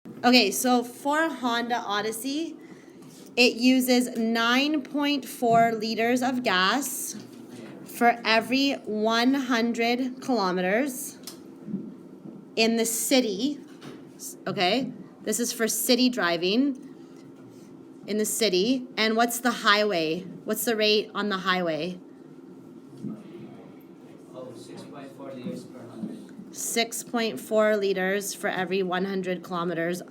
Okay, so for Honda Odyssey, it uses 9.4 liters of gas for every 100 kilometers in the city. Okay, this is for city driving in the city. And what's the highway? What's the rate on the highway? 6.4 liters per 100. 6.4 liters for every 100 kilometers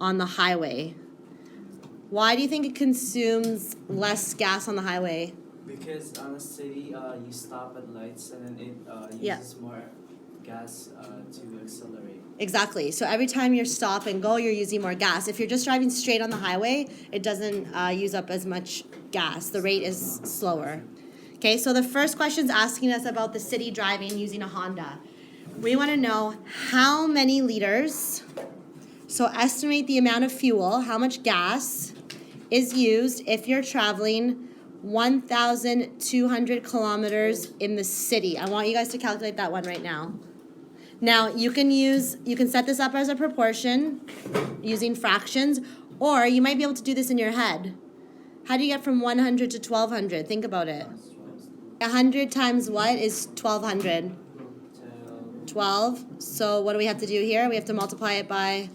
on the highway. Why do you think it consumes less gas on the highway? Because on a city, you stop at lights and then it Yeah. uses more gas to accelerate. Exactly. So every time you stop and go, you're using more gas. If you're just driving straight on the highway, it doesn't use up as much gas. The rate is slower. Okay, so the first question is asking us about the city driving using a Honda. We want to know how many liters, so estimate the amount of fuel, how much gas is used if you're traveling 1,200 kilometers in the city. I want you guys to calculate that one right now. Now, you can set this up as a proportion using fractions, or you might be able to do this in your head. How do you get from 100 to 1,200? Think about it. 100 times what is 1,200? 12. So what do we have to do here? We have to multiply it by,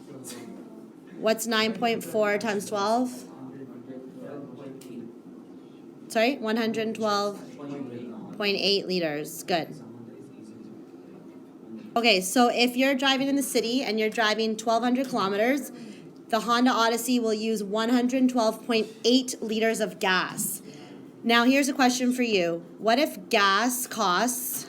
what's 9.4 times 12? Sorry, 112.8 liters. Good. Okay, so if you're driving in the city and you're driving 1,200 kilometers, the Honda Odyssey will use 112.8 liters of gas. Now, here's a question for you. What if gas costs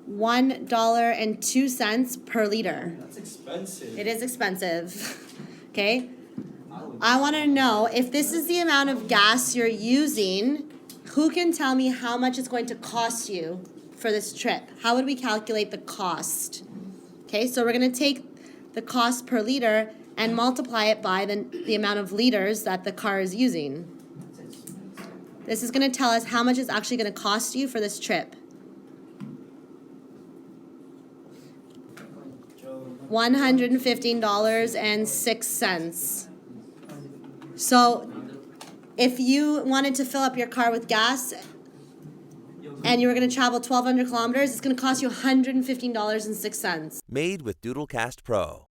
$1.02 per liter? That's expensive. It is expensive. Okay? I want to know if this is the amount of gas you're using, who can tell me how much it's going to cost you for this trip? How would we calculate the cost? Okay, so we're going to take the cost per liter and multiply it by the amount of liters that the car is using. This is going to tell us how much it's actually going to cost you for this trip. $115.06. So if you wanted to fill up your car with gas and you were going to travel 1,200 kilometers, it's going to cost you $115.06. Made with Doodlecast Pro.